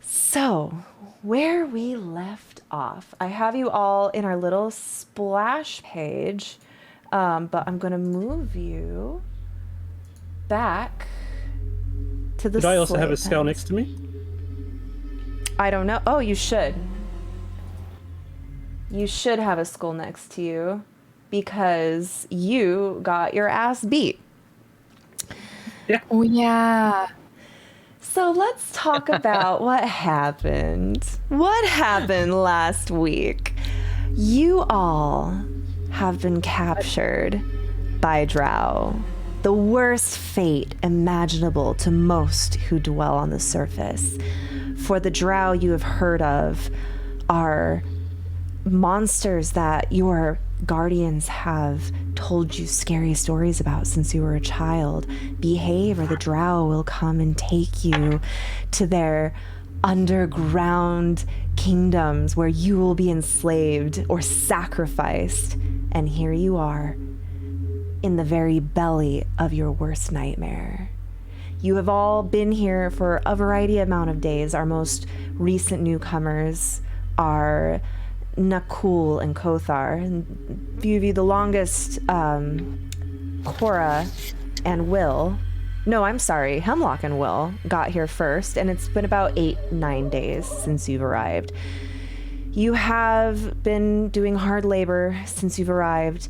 So, where we left off, I have you all in our little splash page, but I'm going to move you back to the Did I also have a slate skull pens. next to me? I don't know. Oh, you should. You should have a skull next to you because you got your ass beat. Yeah. Oh, yeah. So let's talk about what happened. What happened last week? You all have been captured by drow. The worst fate imaginable to most who dwell on the surface. For the drow you have heard of are monsters that your guardians have told you scary stories about since you were a child. Behave or the drow will come and take you to their underground kingdoms where you will be enslaved or sacrificed. And here you are in the very belly of your worst nightmare. You have all been here for a variety amount of days. Our most recent newcomers are Nakul and Kothar. And a few of you, the longest, Cora and Will. No, I'm sorry, Hemlock and Will got here first, and it's been about 8-9 days since you've arrived. You have been doing hard labor since you've arrived.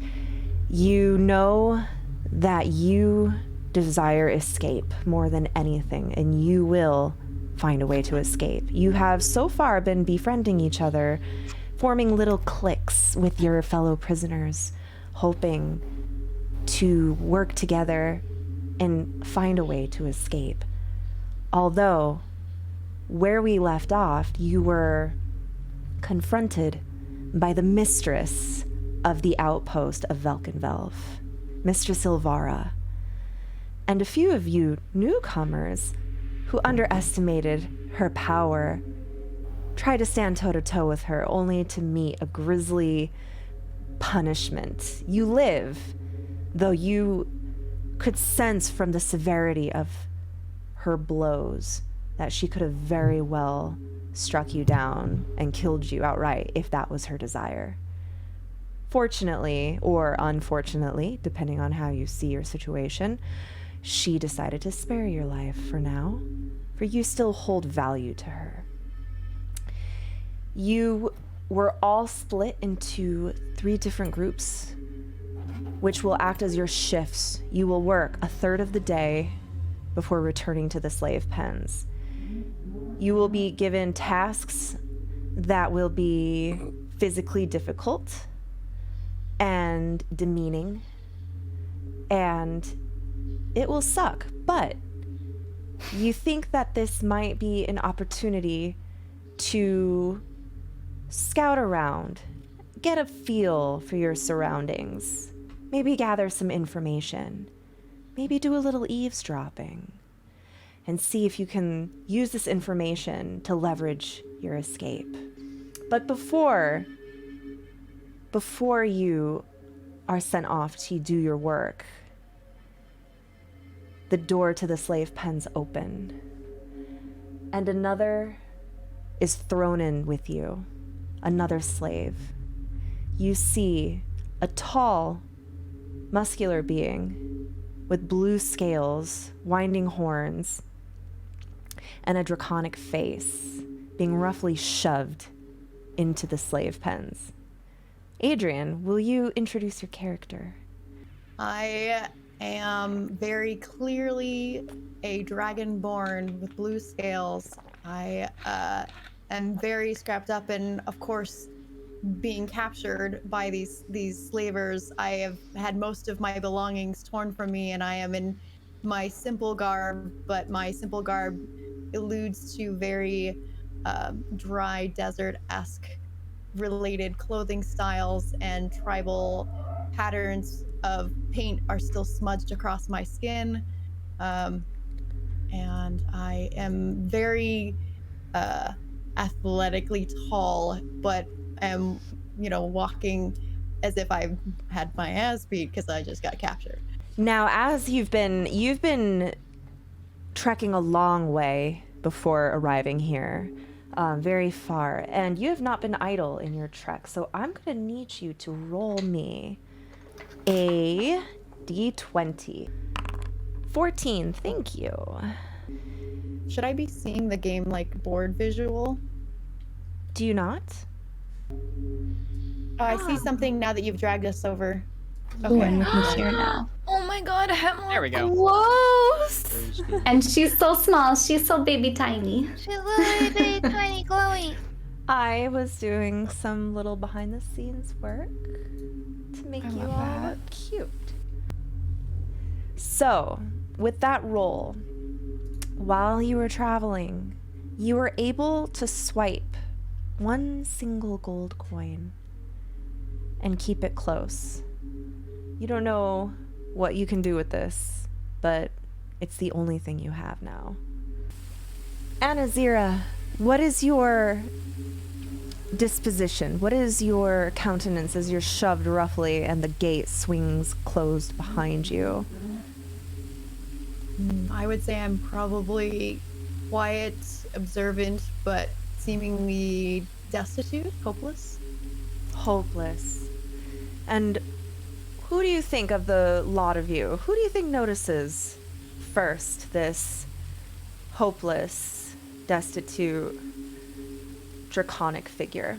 You know that you desire escape more than anything, and you will find a way to escape. You have so far been befriending each other, forming little cliques with your fellow prisoners, hoping to work together and find a way to escape. Although, where we left off, you were confronted by the mistress of the outpost of Velkenvelf, Mistress Ilvara. And a few of you newcomers who underestimated her power tried to stand toe-to-toe with her, only to meet a grisly punishment. You live, though you could sense from the severity of her blows that she could have very well struck you down and killed you outright if that was her desire. Fortunately, or unfortunately, depending on how you see your situation, she decided to spare your life for now, for you still hold value to her. You were all split into 3 different groups, which will act as your shifts. You will work a third of the day before returning to the slave pens. You will be given tasks that will be physically difficult and demeaning, and it will suck, but you think that this might be an opportunity to scout around, get a feel for your surroundings, maybe gather some information, maybe do a little eavesdropping, and see if you can use this information to leverage your escape. But before you are sent off to do your work, the door to the slave pens open, and another is thrown in with you. Another slave. You see a tall, muscular being with blue scales, winding horns, and a draconic face being roughly shoved into the slave pens. Adrian, will you introduce your character? I am very clearly a dragonborn with blue scales. I am very scrapped up, and of course, being captured by these slavers, I have had most of my belongings torn from me, and I am in my simple garb, but my simple garb alludes to very dry desert-esque related clothing styles, and tribal patterns of paint are still smudged across my skin. And I am very athletically tall, but am, walking as if I've had my ass beat because I just got captured. Now, as you've been trekking a long way before arriving here, very far, and you have not been idle in your trek. So I'm going to need you to roll me a d20. 14, thank you. Should I be seeing the game like board visual? Do you not? Oh, I see something now that you've dragged us over. Ooh, I'm looking here now. Oh my god, Hemlock. There we go. Close. And she's so small. She's so baby tiny. She's literally big, tiny, glowy. I was doing some little behind the scenes work to make I you love all that. look cute. So, with that roll, while you were traveling, you were able to swipe one single gold coin and keep it close. You don't know what you can do with this, but it's the only thing you have now. Anazira, what is your disposition? What is your countenance as you're shoved roughly and the gate swings closed behind you? I would say I'm probably quiet, observant, but seemingly destitute, hopeless. Hopeless. And who do you think of the lot of you? Who do you think notices first this hopeless, destitute, draconic figure?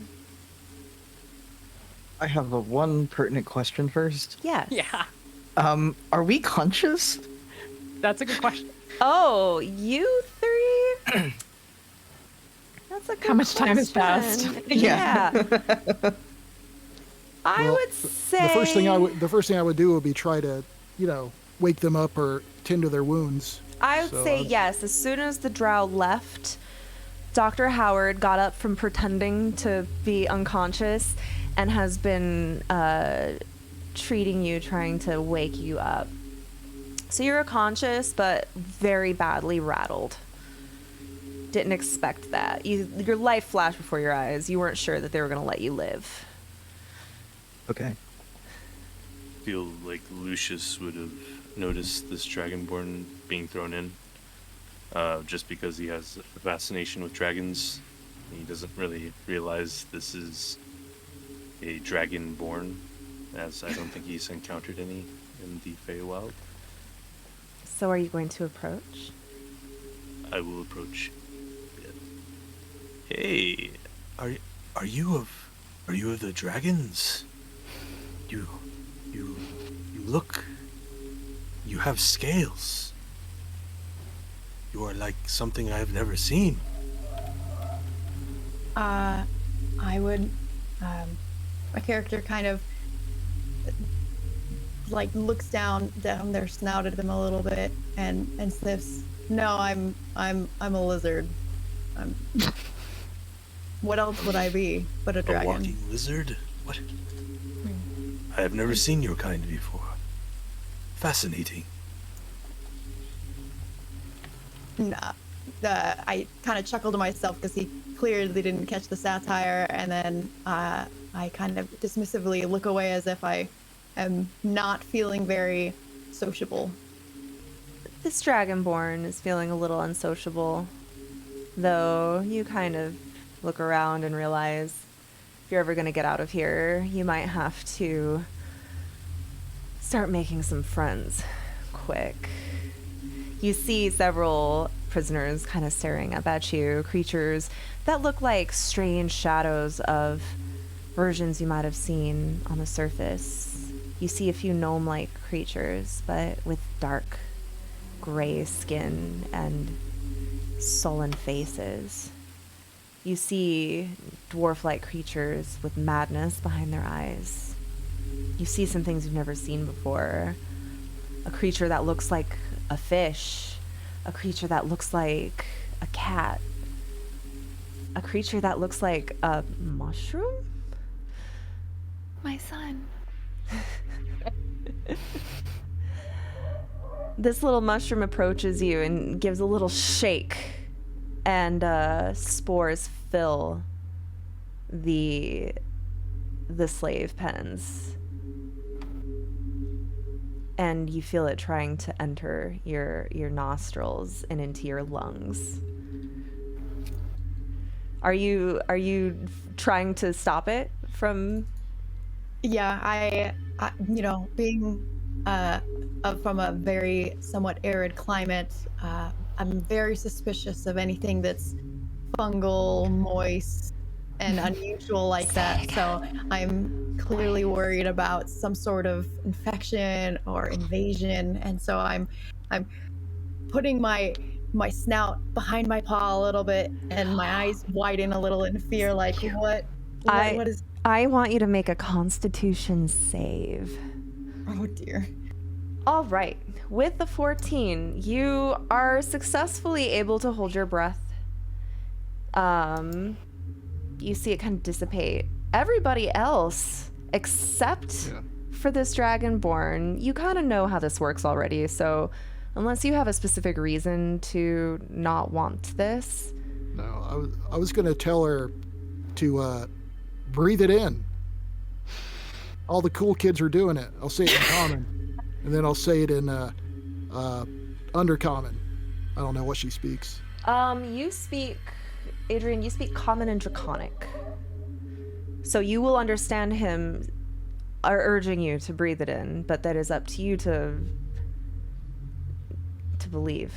I have a one pertinent question first. Yes. Yeah, Are we conscious? that's a good question. Oh, you three? That's a good How much time has passed? question. Yeah. I Well, would say The first thing I would do would be try to, wake them up or tend to their wounds. I would So, say yes. As soon as the drow left, Dr. Howard got up from pretending to be unconscious and has been treating you, trying to wake you up. So you're conscious, but very badly rattled. Didn't expect that. Your life flashed before your eyes. You weren't sure that they were going to let you live. Okay. Feel like Lucius would have noticed this dragonborn being thrown in, just because he has a fascination with dragons. He doesn't really realize this is a dragonborn, as I don't think he's encountered any in the Feywild. So are you going to approach? I will approach. Hey, are you of the dragons? You look. You have scales. You are like something I have never seen. I would, my character kind of like looks down their snout at them a little bit and sniffs. No, I'm a lizard. What else would I be but a A dragon? walking lizard? What? I have never seen your kind before. Fascinating. Nah. I kind of chuckled to myself because he clearly didn't catch the satire, and then I kind of dismissively look away as if I am not feeling very sociable. This dragonborn is feeling a little unsociable, though you kind of look around and realize if you're ever going to get out of here, you might have to start making some friends quick. You see several prisoners kind of staring up at you, creatures that look like strange shadows of versions you might have seen on the surface. You see a few gnome-like creatures, but with dark gray skin and sullen faces. You see dwarf-like creatures with madness behind their eyes. You see some things you've never seen before. A creature that looks like a fish. A creature that looks like a cat. A creature that looks like a mushroom? My son. This little mushroom approaches you and gives a little shake, and spores fill the slave pens. And you feel it trying to enter your nostrils and into your lungs. Are you trying to stop it from? Yeah, I being from a very somewhat arid climate, I'm very suspicious of anything that's fungal, moist, and unusual like that. So I'm clearly worried about some sort of infection or invasion, and so I'm putting my snout behind my paw a little bit, and my eyes widen a little in fear, like what is? I want you to make a Constitution save. Oh dear. All right. With the 14, you are successfully able to hold your breath. You see it kind of dissipate. Everybody else, except for this Dragonborn, you kind of know how this works already. So unless you have a specific reason to not want this. No, I was going to tell her to breathe it in. All the cool kids are doing it. I'll say it in common, and then I'll say it in undercommon. I don't know what she speaks. You speak, Adrian, you speak common and draconic. So you will understand him urging you to breathe it in, but that is up to you to believe.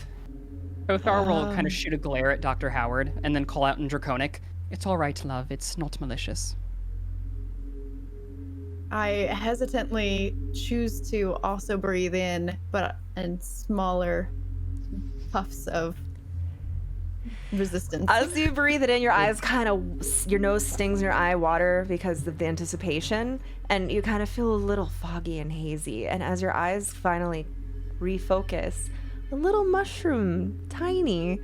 Othar will kind of shoot a glare at Dr. Howard and then call out in Draconic, "It's all right, love. It's not malicious." I hesitantly choose to also breathe in, but in smaller puffs of resistance. As you breathe it in, your eyes your nose stings, your eye water because of the anticipation, and you kind of feel a little foggy and hazy. And as your eyes finally refocus, a little mushroom, tiny,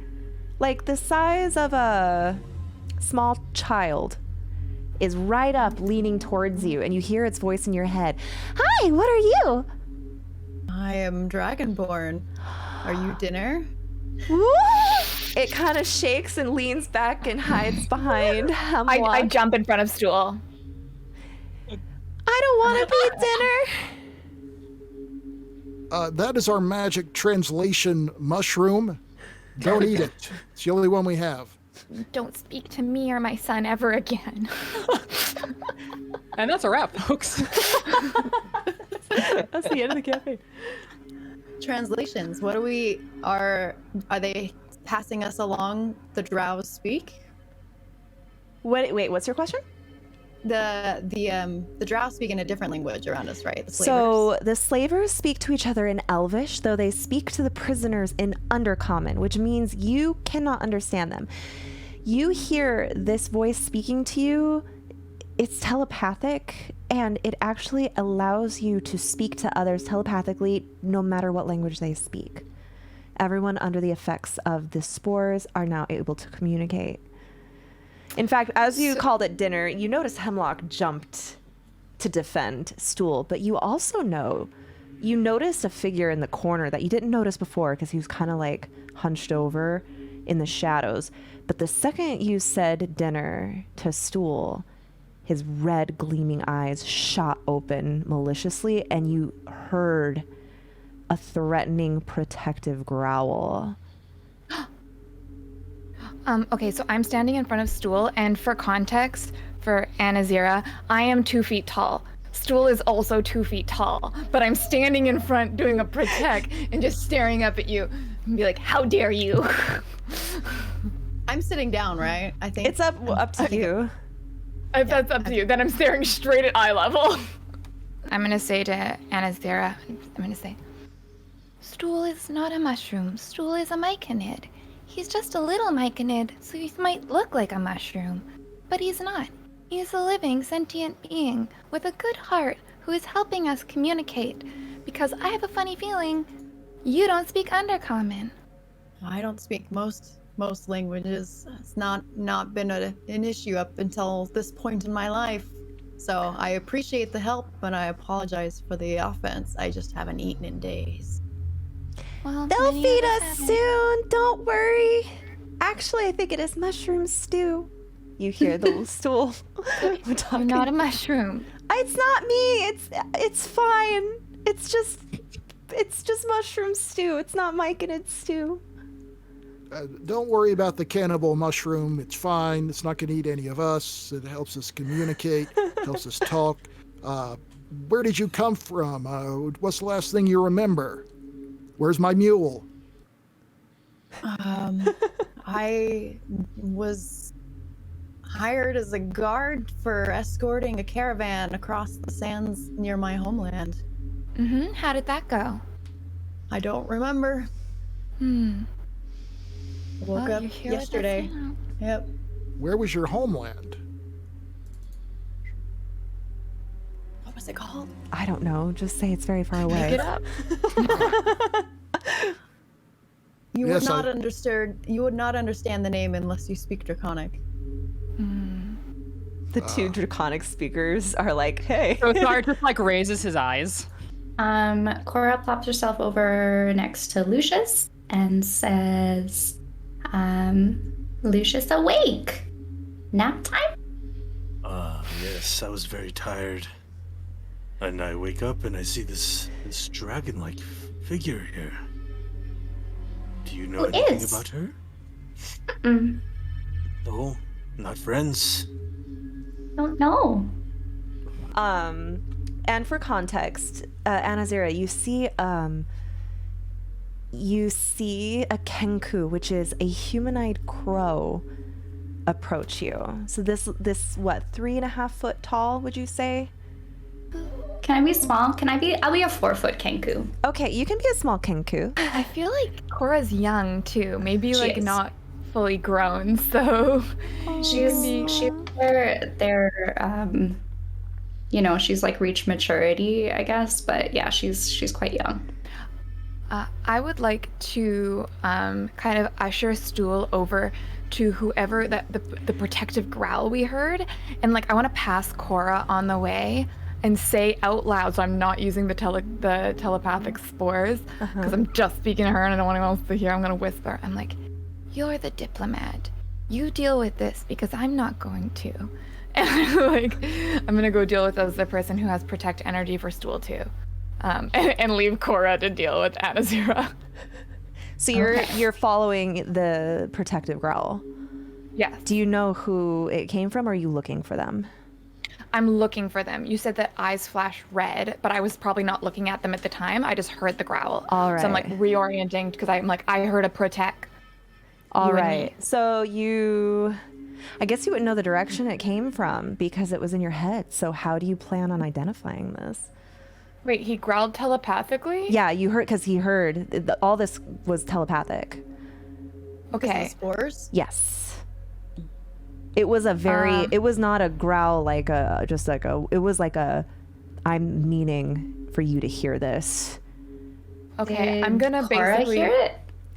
like the size of a small child, is right up leaning towards you, and you hear its voice in your head. "Hi, what are you?" I am Dragonborn. Are you dinner? Woo! It kind of shakes and leans back and hides behind Hemlock. I jump in front of Stool. I don't want to be dinner. That is our magic translation mushroom. Don't eat it. It's the only one we have. Don't speak to me or my son ever again. And that's a wrap, folks. That's the end of the campaign. Translations. What are they passing us along the drow speak? Wait, what's your question? The drow speak in a different language around us, right? The slavers. So the slavers speak to each other in Elvish, though they speak to the prisoners in Undercommon, which means you cannot understand them. You hear this voice speaking to you. It's telepathic, and it actually allows you to speak to others telepathically no matter what language they speak. Everyone under the effects of the spores are now able to communicate. In fact, as you called it dinner, you notice Hemlock jumped to defend Stool, but you also noticed a figure in the corner that you didn't notice before because he was kind of like hunched over in the shadows. But the second you said dinner to Stool, his red gleaming eyes shot open maliciously, and you heard a threatening, protective growl. Okay, so I'm standing in front of Stool, and for context, for Anazira, I am 2 feet tall. Stool is also 2 feet tall, but I'm standing in front doing a protect and just staring up at you and be like, "How dare you?" I'm sitting down, right? I think It's up to you. If that's up to you, then I'm staring straight at eye level. I'm gonna say to Anazira, Stool is not a mushroom. Stool is a myconid. He's just a little myconid, so he might look like a mushroom, but he's not. He's a living, sentient being with a good heart who is helping us communicate, because I have a funny feeling you don't speak Undercommon. I don't speak most languages. It's not been an issue up until this point in my life. So I appreciate the help, but I apologize for the offense. I just haven't eaten in days. Well, They'll many feed of us haven't. soon, don't worry. Actually, I think it is mushroom stew. You hear the Stool You're talking. not a mushroom. It's not me. It's fine. It's just mushroom stew. It's not myconid stew. don't worry about the cannibal mushroom. It's fine. It's not going to eat any of us. It helps us communicate, helps us talk. Where did you come from? What's the last thing you remember? Where's my mule? I was hired as a guard for escorting a caravan across the sands near my homeland. Mm-hmm. How did that go? I don't remember. Hmm. Woke Well, up you're here with us yesterday. now. Yep. Where was your homeland? What was it called? I don't know. Just say it's very far away. Pick it up. You Yes, would not I- understand. You would not understand the name unless you speak Draconic. The two draconic speakers are like, hey. So Thar just like raises his eyes. Cora plops herself over next to Lucius and says, Lucius, awake. Nap time? Yes, I was very tired. And I wake up and I see this dragon-like figure here. Do you know Who anything is? about her? Mm, No, not friends. don't know. And for context, Anazira, you see a kenku, which is a humanoid crow, approach you. So this what, 3.5 foot tall, would you say? Can I be small? I'll be a 4-foot kenku. Okay, you can be a small kenku. I feel like Cora's young too. Maybe She like is. not fully grown. So She's she's like reached maturity, I guess, but yeah, she's quite young. I would like to kind of usher Stool over to whoever the protective growl we heard, and like I want to pass Cora on the way and say out loud, so I'm not using the telepathic spores because I'm just speaking to her and I don't want anyone else to hear. I'm gonna whisper. I'm like, "You're the diplomat. You deal with this because I'm not going to." And I'm gonna go deal with the person who has protect energy for Stool too. And leave Cora to deal with Anazira. So you're following the protective growl. Yes. Do you know who it came from, or are you looking for them? I'm looking for them. You said that eyes flash red, but I was probably not looking at them at the time. I just heard the growl. All right. So I'm like reorienting because I'm like, I heard a protect. All you and right. me. So I guess you wouldn't know the direction it came from because it was in your head. So how do you plan on identifying this? Wait, he growled telepathically? Yeah, you heard, because he heard all this was telepathic. Because of the Okay. spores. Yes. It was it was not a growl it was like I'm meaning for you to hear this. Okay, I'm Did gonna Cora basically hear it?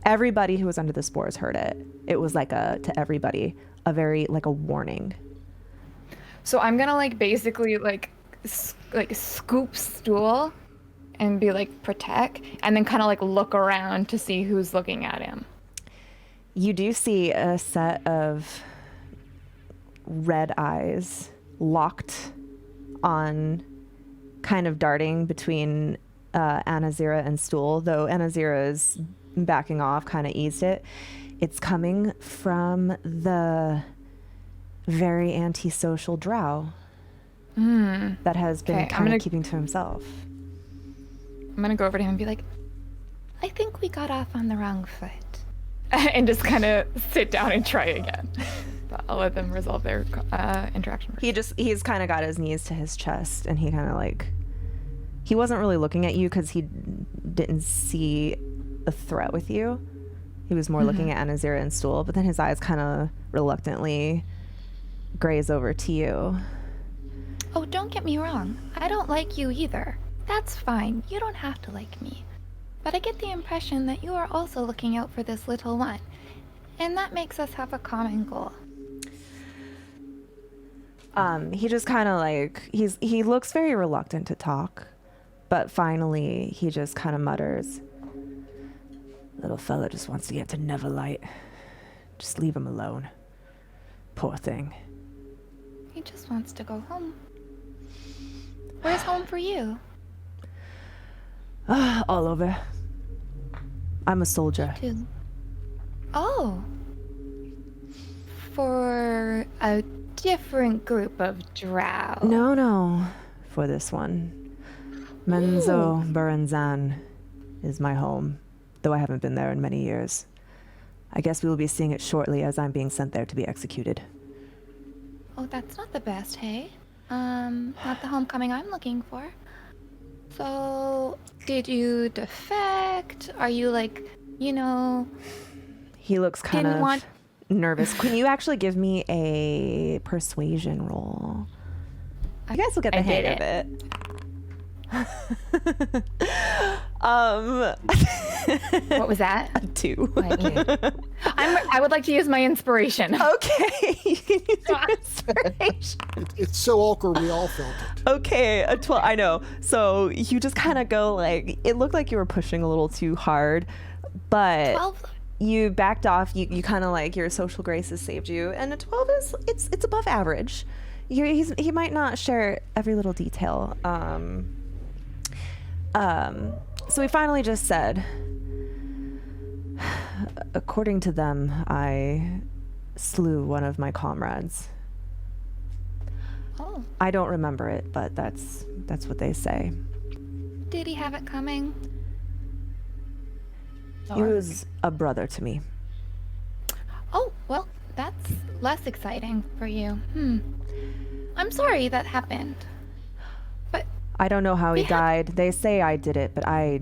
Everybody who was under the spores heard it. It was like to everybody, like a warning. So I'm gonna basically scoop Stool and be like protect, and then kind of look around to see who's looking at him. You do see a set of red eyes locked on, kind of darting between Anazira and Stool, though Anazira is backing off, kind of eased it. It's coming from the very antisocial drow that has been Okay, I'm kind gonna- of keeping to himself. I'm gonna go over to him and be like, I think we got off on the wrong foot. And just kind of sit down and try again. But I'll let them resolve their interaction first. He's kind of got his knees to his chest, and he kind of he wasn't really looking at you because he didn't see a threat with you. He was more looking at Anazira and Stool, but then his eyes kind of reluctantly graze over to you. Oh, don't get me wrong. I don't like you either. That's fine. You don't have to like me. But I get the impression that you are also looking out for this little one. And that makes us have a common goal. He just kind of he looks very reluctant to talk, but finally he just kind of mutters, "Little fella just wants to get to Neverlight. Just leave him alone. Poor thing." He just wants to go home. Where's home for you? All over. I'm a soldier. Too. Oh. For a different group of drow. No, for this one. Menzo Buranzan is my home, though I haven't been there in many years. I guess we will be seeing it shortly as I'm being sent there to be executed. Oh, that's not the best, hey? Not the homecoming I'm looking for. So, did you defect? Are you like, He looks kind Didn't of want- nervous. Can you actually give me a persuasion roll? You guys will get the I hang did of it. What was that? 2. I would like to use my inspiration. Okay, you can use your inspiration. It's so awkward, we all felt it. Okay, a 12. I know. So you just kind of go like, it looked like you were pushing a little too hard, but 12. you backed off. You kind of like your social graces saved you, and a 12 is it's above average. He might not share every little detail. So he finally just said, according to them, I slew one of my comrades. Oh, I don't remember it, but that's what they say. did he have it coming? He was a brother to me. Oh, well, that's less exciting for you. I'm sorry that happened. But I don't know how he We have- died. They say I did it, but I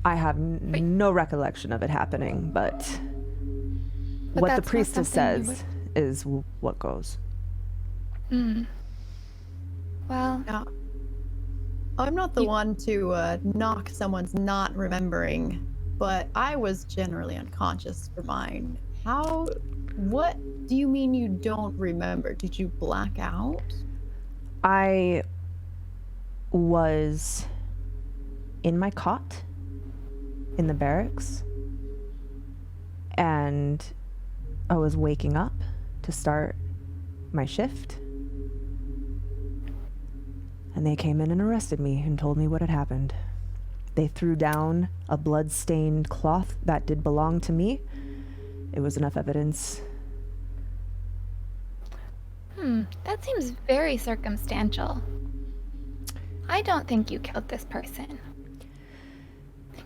have no recollection of it happening. But what the that's not priestess something you says is what goes. well, Now, I'm not the one to knock someone's not remembering, but I was generally unconscious for mine. What do you mean you don't remember? Did you black out? I was in my cot in the barracks, and I was waking up to start my shift. And they came in and arrested me and told me what had happened. They threw down a blood-stained cloth that did belong to me. It was enough evidence. that seems very circumstantial. I don't think you killed this person.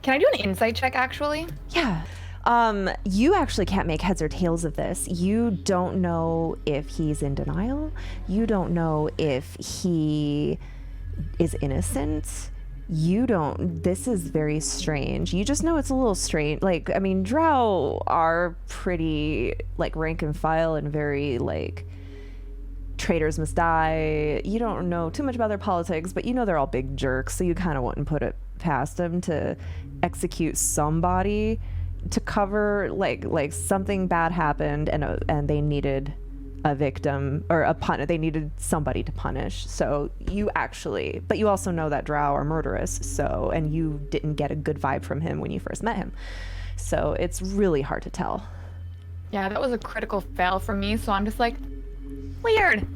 Can I do an insight check, actually? Yeah. You actually can't make heads or tails of this. You don't know if he's in denial. You don't know if he is innocent. This is very strange. You just know it's a little strange. Like, I mean, drow are pretty, like, rank and file and very, like, traitors must die. You don't know too much about their politics, but you know they're all big jerks, so you kind of wouldn't put it past them to execute somebody to cover like something bad happened and they needed a victim or they needed somebody to punish. So but you also know that drow are murderous, so, and you didn't get a good vibe from him when you first met him, so it's really hard to tell. Yeah, that was a critical fail for me, so I'm just like, weird.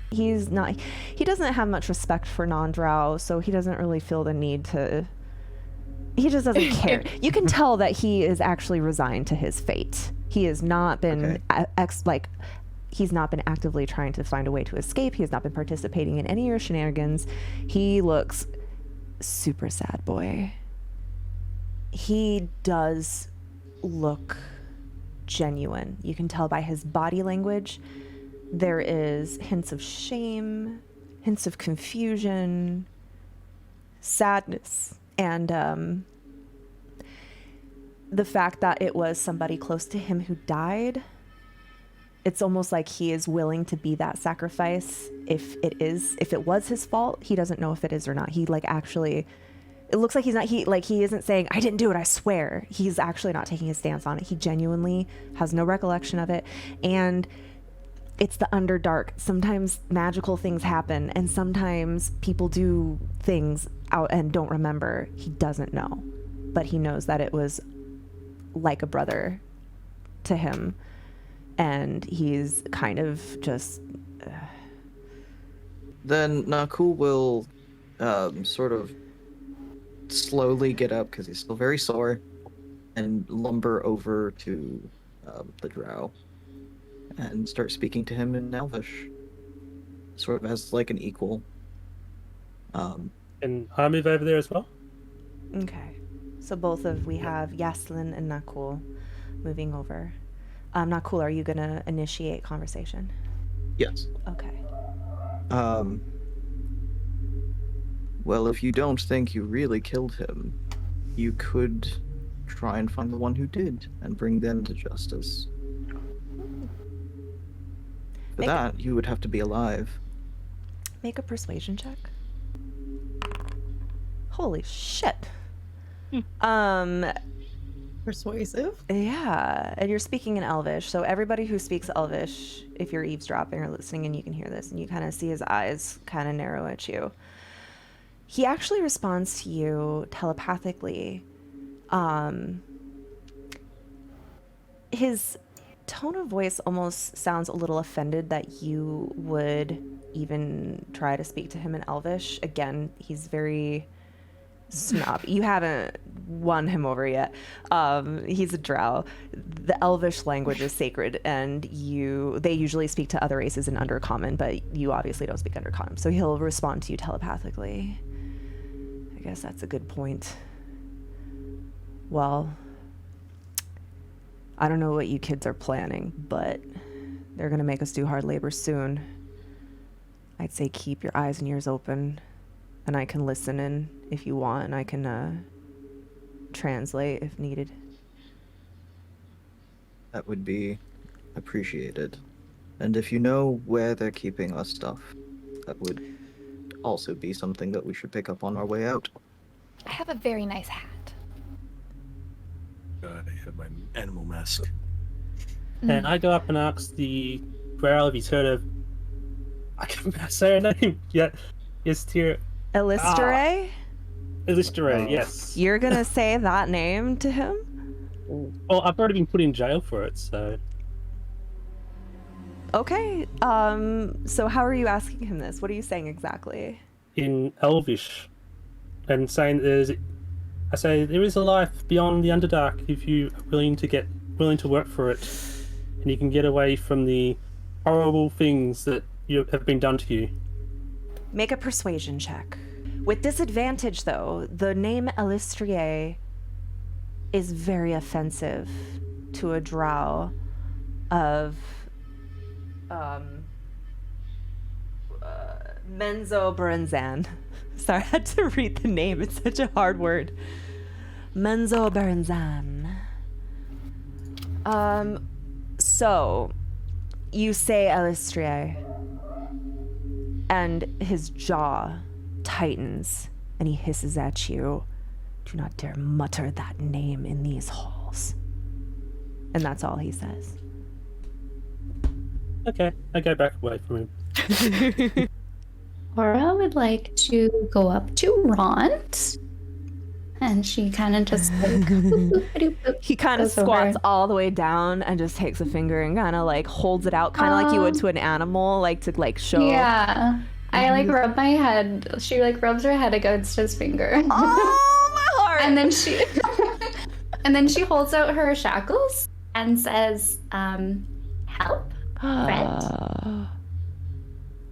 He doesn't have much respect for non-drow, so he doesn't really feel the need to. He just doesn't care. You can tell that he is actually resigned to his fate. He has not been he's not been actively trying to find a way to escape. He has not been participating in any of your shenanigans. He looks super sad, boy. He does look genuine. You can tell by his body language. There is hints of shame, hints of confusion, sadness, and the fact that it was somebody close to him who died. It's almost like he is willing to be that sacrifice if it was his fault. He doesn't know if it is or not. He it looks like he isn't saying, I didn't do it, I swear. He's actually not taking a stance on it. He genuinely has no recollection of it. And it's the Underdark. Sometimes magical things happen, and sometimes people do things out and don't remember. He doesn't know, but he knows that it was like a brother to him, and he's kind of just... Then Nakul will sort of slowly get up because he's still very sore, and lumber over to the drow and start speaking to him in Elvish, sort of as like an equal. And I move over there as well. Okay. So we have Yaslin and Nakul moving over. Nakul, are you gonna initiate conversation? Yes. Okay. Well, if you don't think you really killed him, you could try and find the one who did and bring them to justice. For that, you would have to be alive. Make a persuasion check. Holy shit. Persuasive? Yeah, and you're speaking in Elvish, so everybody who speaks Elvish, if you're eavesdropping or listening and you can hear this, and you kind of see his eyes kind of narrow at you, he actually responds to you telepathically. His tone of voice almost sounds a little offended that you would even try to speak to him in Elvish. Again, he's very snob. You haven't won him over yet. He's a drow. The Elvish language is sacred, and they usually speak to other races in Undercommon, but you obviously don't speak Undercommon, so he'll respond to you telepathically. I guess that's a good point. Well, I don't know what you kids are planning, but they're gonna make us do hard labor soon. I'd say keep your eyes and ears open, and I can listen in if you want, and I can translate if needed. That would be appreciated. And if you know where they're keeping our stuff, that would also be something that we should pick up on our way out. I have a very nice hat. God, I have my animal mask. And I go up and ask the drow if he's heard of. I can't say her name yet. Yes, dear. Elistere? Elistere, yes. You're gonna say that name to him? Oh, I've already been put in jail for it, so. Okay. So how are you asking him this? What are you saying exactly? In Elvish, and saying I say there is a life beyond the Underdark if you are willing to work for it, and you can get away from the horrible things that have been done to you. Make a persuasion check. With disadvantage, though, the name Elistere is very offensive to a drow of Menzo Berenzan. Sorry, I had to read the name. It's such a hard word. Menzo Berenzan. So, you say Elistere, and his jaw tightens, and he hisses at you. Do not dare mutter that name in these halls. And that's all he says. Okay, I go back away from him. Aura would like to go up to Ront, and she kind of just like he kind of goes over. squats all the way down and just takes a finger and kind of like holds it out, kind of like you would to an animal, like to like show. Yeah, I like rub my head. She like rubs her head against his finger. Oh, my heart! And then she holds out her shackles and says, "Help, friend."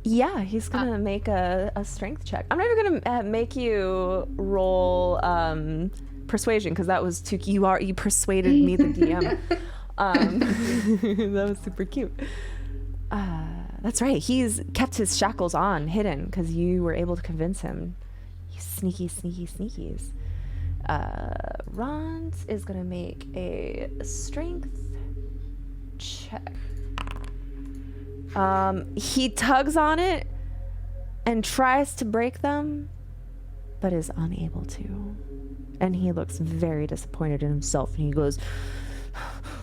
Yeah, he's gonna make a strength check. I'm not even gonna make you roll persuasion because that was too. You persuaded me, the DM. That was super cute. That's right. He's kept his shackles on, hidden, because you were able to convince him. You sneakies. Rond is gonna make a strength check. He tugs on it and tries to break them, but is unable to. And he looks very disappointed in himself, and he goes,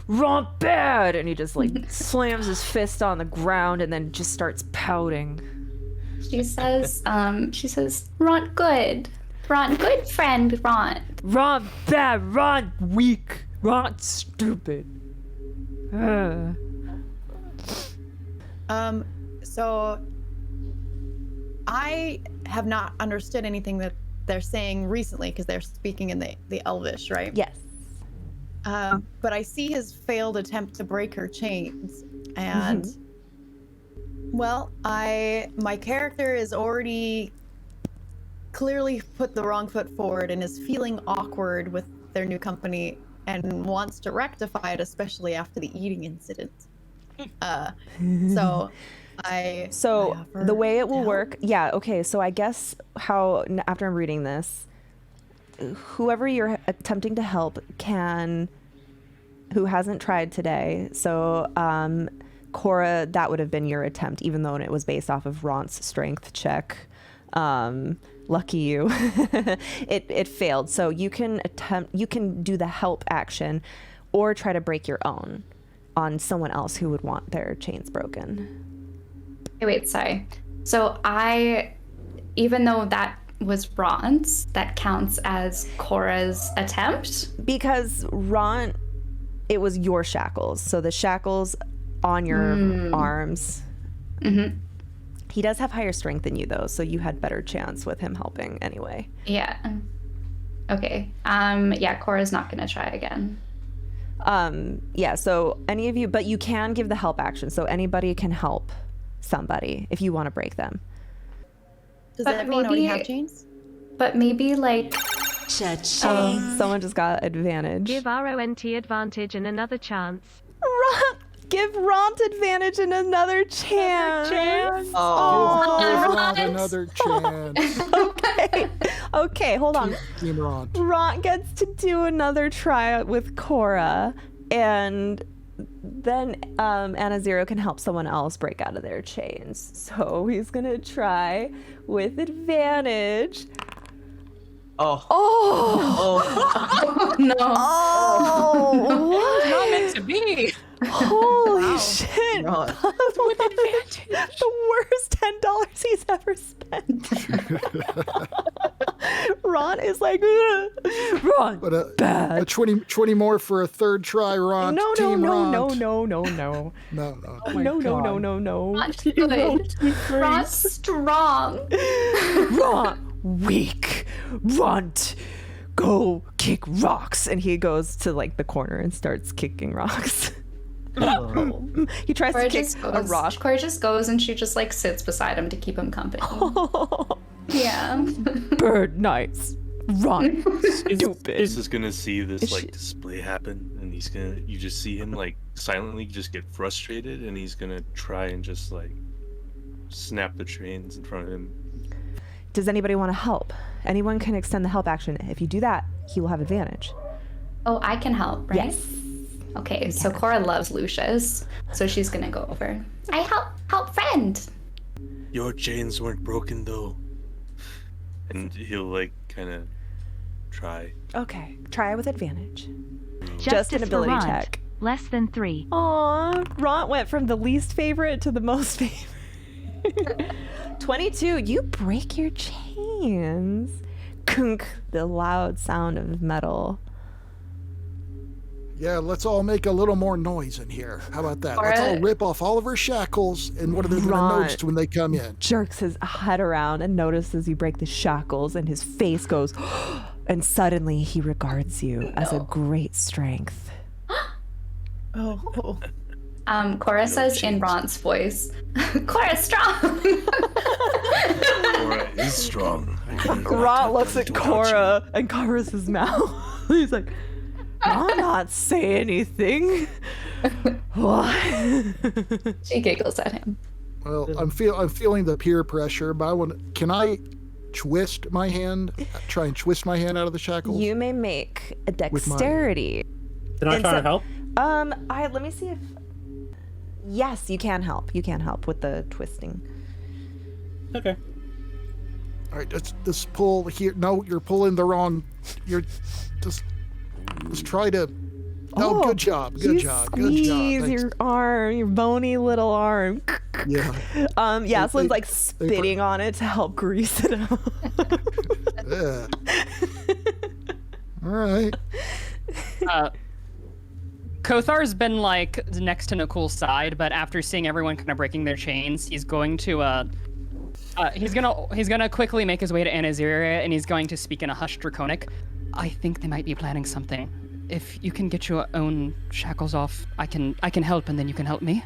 "Romp bad!" And he just like slams his fist on the ground and then just starts pouting. She says, "Ront good. Ront good, friend, Ront." Romp bad, Romp weak, Romp stupid. So I have not understood anything that they're saying recently, because they're speaking in the Elvish, right? Yes. But I see his failed attempt to break her chains, and well, my character is already clearly put the wrong foot forward and is feeling awkward with their new company and wants to rectify it, especially after the eating incident. So I offer the way it will to work, yeah, okay, so I guess how, after I'm reading this, whoever you're attempting to help who hasn't tried today, so Cora, that would have been your attempt, even though it was based off of Ront's strength check. Lucky you. It failed. So you can do the help action or try to break your own on someone else who would want their chains broken. Hey, wait, sorry. So even though that was Ron's, that counts as Cora's attempt? Because Ront, it was your shackles. So the shackles on your arms. Mm-hmm. He does have higher strength than you, though, so you had better chance with him helping anyway. Yeah. Okay. Yeah, Cora's not gonna try again. Yeah, so any of you, but you can give the help action, so anybody can help somebody if you want to break them. Does But everyone already maybe- have chains? But maybe like Someone just got advantage. Give RONT advantage and another chance. Give Ront advantage and another chance. Give Ront another chance. Okay, hold on. Team Ront. Ront gets to do another try with Cora, and then Anna Zero can help someone else break out of their chains. So he's gonna try with advantage. Oh. no. Oh, Not meant to be. holy shit! Ront. With advantage. The worst $10 he's ever spent. Ron is like, Ron, But bad. a 20 more for a third try, Ront. No. Team Ront. No. No. No. Not good. Ron's strong. Ron, weak. Runt, go kick rocks. And he goes to like the corner and starts kicking rocks. He tries Cora to kick just a goes. rock. Cora just goes and she just like sits beside him to keep him company. Yeah. Bird nights. Run. Stupid. This is gonna see this like display happen, and you just see him like silently just get frustrated, and he's gonna try and just like snap the chains in front of him. Does anybody want to help? Anyone can extend the help action. If you do that, he will have advantage. Oh, I can help, right? Yes. Okay, so Cora loves Lucius, so she's gonna go over. I help friend. Your chains weren't broken though. And he'll like kind of try. Okay. Try with advantage. Just an Justice for ability Ront. check. Less than 3. Aw, Ront went from the least favorite to the most favorite. 22, you break your chains. Kunk, the loud sound of metal. Yeah, let's all make a little more noise in here. How about that? Let's all rip off all of our shackles, and what are they going to Ront notice when they come in? jerks his head around and notices you break the shackles, and his face goes, and suddenly he regards you as a great strength. Oh. Cora says in Ront's voice, Cora's strong. Cora is strong. Ront looks at Cora and covers his mouth. He's like, I'll not say anything. What? She giggles at him. Well, I'm feeling the peer pressure, but can I twist my hand? Try and twist my hand out of the shackles? You may make a With my- dexterity. Can I try to help? Let me see if. Yes, you can help. You can help with the twisting. Okay. All right, let's pull here. No, you're pulling the wrong. You're just. Let's try to. Oh, good job. Good job. Good job. Squeeze Thanks. your arm, your bony little arm. Yeah. Yaslin's like spitting on it to help grease it up. Yeah. All right. Kothar's been like next to Nicole's side, but after seeing everyone kind of breaking their chains, he's going to He's gonna quickly make his way to Anna's area, and he's going to speak in a hushed draconic. I think they might be planning something. If you can get your own shackles off, I can help, and then you can help me.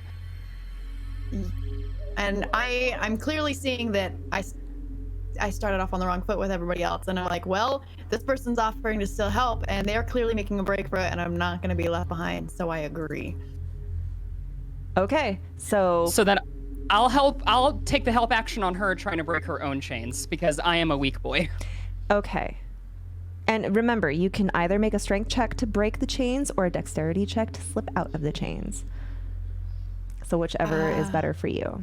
And I'm clearly seeing that I started off on the wrong foot with everybody else, and I'm like, well, this person's offering to still help, and they're clearly making a break for it, and I'm not going to be left behind, so I agree. Okay, so then I'll help. I'll take the help action on her trying to break her own chains because I am a weak boy. Okay. And remember, you can either make a strength check to break the chains or a dexterity check to slip out of the chains. So whichever is better for you.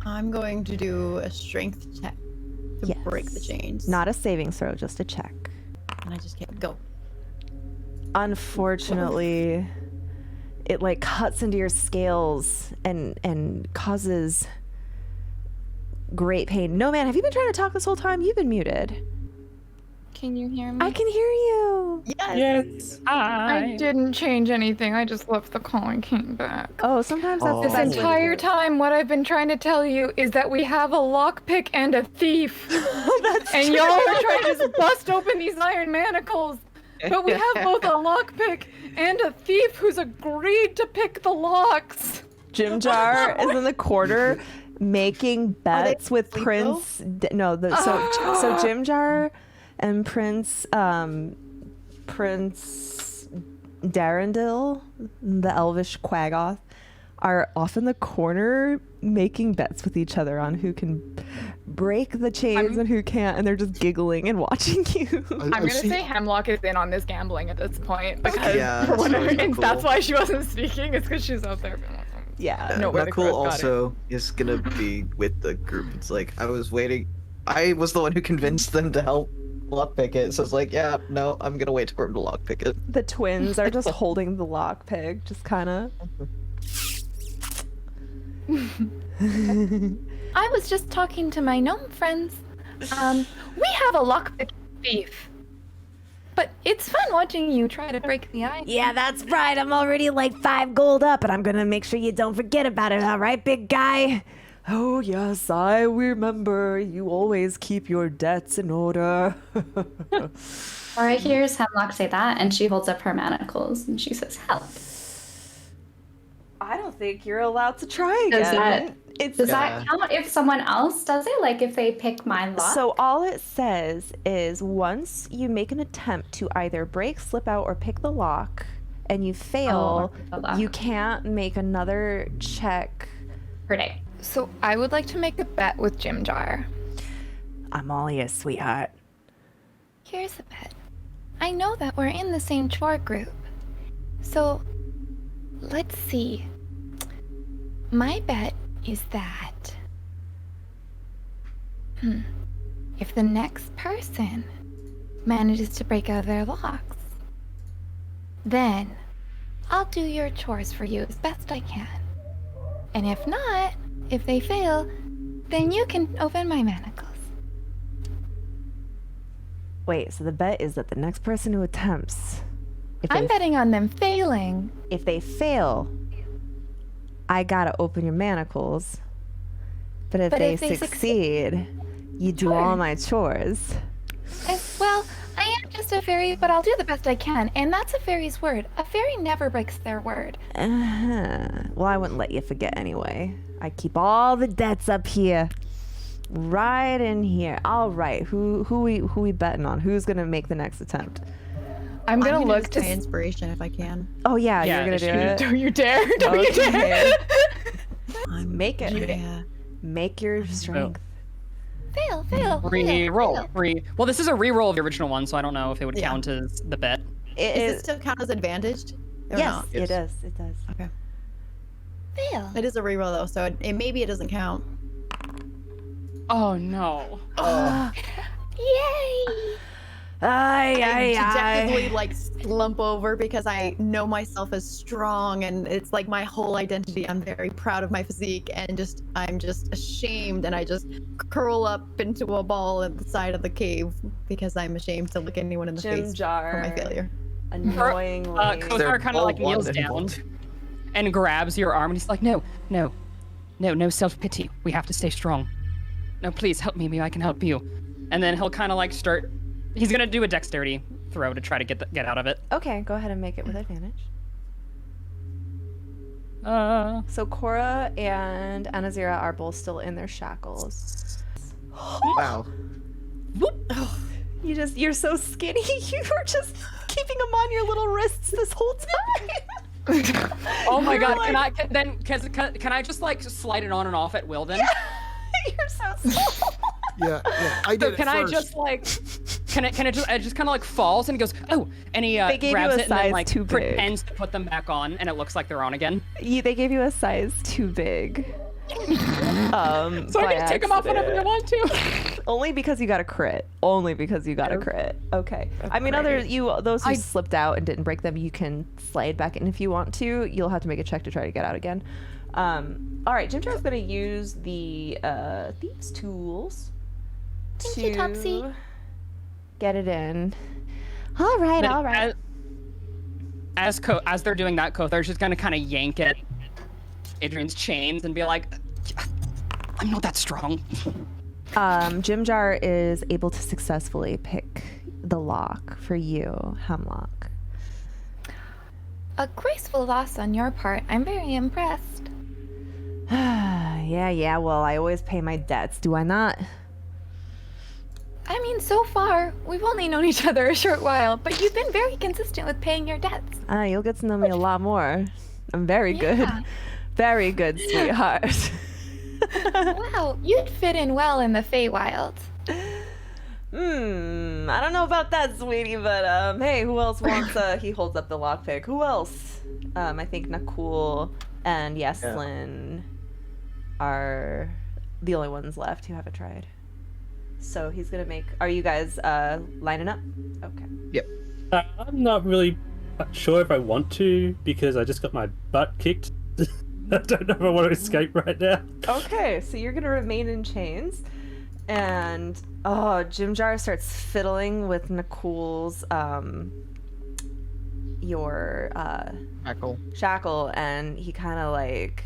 I'm going to do a strength check to break the chains. Not a saving throw, just a check. And I just can't go. Unfortunately, it like cuts into your scales and causes great pain. No, man, have you been trying to talk this whole time? You've been muted. Can you hear me? I can hear you. Yes. I didn't change anything. I just left the call and came back. Oh, sometimes that's the This best way to entire do it. time, what I've been trying to tell you is that we have a lockpick and a thief. And y'all are trying to just bust open these iron manacles. But we have both a lockpick and a thief who's agreed to pick the locks. Jim Jar is in the corner making bets with Prince. So Jim Jar and Prince Darendil, the elvish quaggoth, are off in the corner making bets with each other on who can break the chains and who can't, and they're just giggling and watching you. I'm gonna say Hemlock is in on this gambling at this point because for that's whatever really reason, cool. that's why she wasn't speaking. It's because she's out there. Yeah. No, where the Cool crowd got it. also is gonna be with the group. It's like I was waiting. I was the one who convinced them to help lockpick it. So it's like, yeah, no, I'm gonna wait for him to lockpick it. The twins are just holding the lockpick, just kind of. I was just talking to my gnome friends. We have a lockpick thief. But it's fun watching you try to break the ice. Yeah, that's right. I'm already like 5 gold up, and I'm gonna make sure you don't forget about it, all right, big guy? Oh, yes, I remember. You always keep your debts in order. Ora hears Hemlock say that, and she holds up her manacles, and she says, help. I don't think you're allowed to try again. Does that count if someone else does it? Like if they pick my lock? So all it says is once you make an attempt to either break, slip out, or pick the lock, and you fail, you can't make another check per day. So I would like to make a bet with Jim Jar. I'm all ears, sweetheart. Here's a bet. I know that we're in the same chore group. So let's see. My bet is that if the next person manages to break out of their locks, then I'll do your chores for you as best I can. And if not, if they fail, then you can open my manacles. Wait, so the bet is that the next person who attempts... I'm betting on them failing. If they fail, I gotta open your manacles. But if they succeed, you do all my chores. Well, I am just a fairy, but I'll do the best I can. And that's a fairy's word. A fairy never breaks their word. Well, I wouldn't let you forget anyway. I keep all the debts up here. Right in here. All right. Who we betting on? Who's gonna make the next attempt? I'm gonna look to inspiration if I can. Oh yeah, you're gonna do it. Don't you dare! Don't you dare! Make it. Yeah. Make your strength. Fail. Re-roll. Well, this is a re-roll of the original one, so I don't know if it would count as the bet. Does it still count as advantaged? Or Yes, not? it does. It does. Okay. Fail. It is a reroll though, so maybe it doesn't count. Oh no. Yay! I dejectedly like slump over because I know myself as strong, and it's like my whole identity. I'm very proud of my physique, and I'm just ashamed, and I just curl up into a ball at the side of the cave because I'm ashamed to look anyone in the face for my failure. Annoyingly. Kozar kind of like kneels down and grabs your arm, and he's like, no, No self-pity. We have to stay strong. No, please help me. Maybe I can help you. And then he'll kind of like start. He's gonna do a dexterity throw to try to get out of it. Okay, go ahead and make it with advantage. So Cora and Anazira are both still in their shackles. Wow. You're so skinny. You were just keeping them on your little wrists this whole time. Oh my god! Like... Can I just like slide it on and off at will then? You're so small. Yeah, I did. So can I just like? Can it just kind of like falls and he goes, oh, and he They gave grabs you a it and then size like too big. pretends to put them back on, and it looks like they're on again. They gave you a size too big. So I can take them off whenever I want to. Only because you got a crit. Only because you got a crit. Okay. I mean, those who slipped out and didn't break them, you can slide back in if you want to. You'll have to make a check to try to get out again. All right, Jimjar's going to use the thieves' tools Thank you, Topsy. Get it in. All right. As they're doing that, Kothar's just gonna kind of yank at Adrian's chains and be like, "I'm not that strong." Jimjar is able to successfully pick the lock for you, Hemlock. A graceful loss on your part. I'm very impressed. Yeah. Well, I always pay my debts, do I not? I mean, so far, we've only known each other a short while, but you've been very consistent with paying your debts. You'll get to know me a lot more. I'm very good. Very good, sweetheart. Wow, you'd fit in well in the Feywild. I don't know about that, sweetie, but hey, who else wants he holds up the lockpick. Who else? I think Nakul and Yeslin are the only ones left who haven't tried. So he's gonna make. Are you guys lining up? Okay. Yep. I'm not really sure if I want to because I just got my butt kicked. I don't know if I want to escape right now. Okay, so you're gonna remain in chains, and Jimjar starts fiddling with Nakul's your shackle, and he kind of like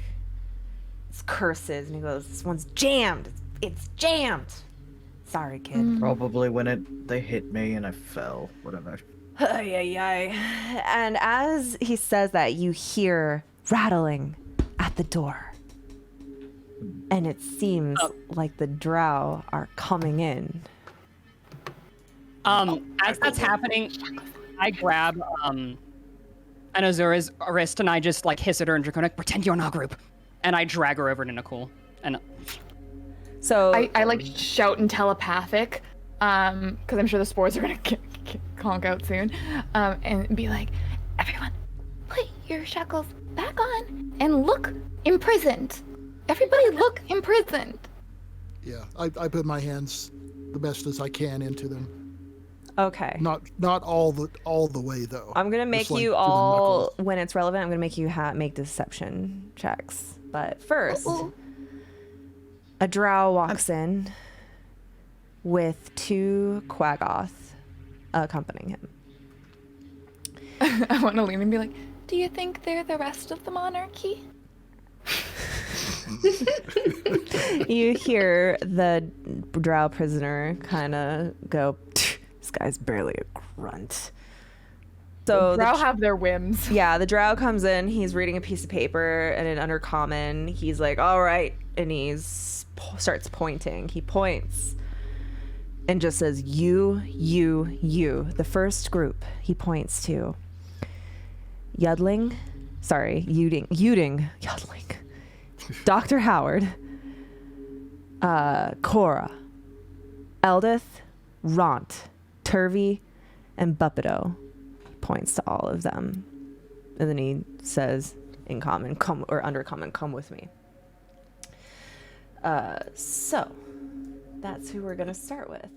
curses, and he goes, "This one's jammed. It's jammed." Sorry, kid. Probably when they hit me and I fell. Whatever. And as he says that, you hear rattling at the door. And it seems like the drow are coming in. As that's happening, I grab Anazura's wrist and I just like hiss at her in Draconic, pretend you're in our group. And I drag her over to Nakul. And so I like shout in telepathic, because I'm sure the spores are gonna conk out soon, and be like, everyone, put your shackles back on and look imprisoned. Everybody look imprisoned. Yeah, I put my hands the best as I can into them. Okay. Not all the way though. I'm gonna make you all, when it's relevant, I'm gonna make you make deception checks. But first, a drow walks in with 2 Quaggoth accompanying him. I want to lean and be like, do you think they're the rest of the monarchy? You hear the drow prisoner kind of go, this guy's barely a grunt. So the drow have their whims. Yeah, the drow comes in, he's reading a piece of paper and in Undercommon, he's like, all right, and starts pointing. He points and just says, you, the first group he points to. Uding, Dr. Howard, Cora, Eldith, Ront, Turvy, and Buppido. Points to all of them. And then he says in common, come, or Undercommon, come with me. So that's who we're going to start with.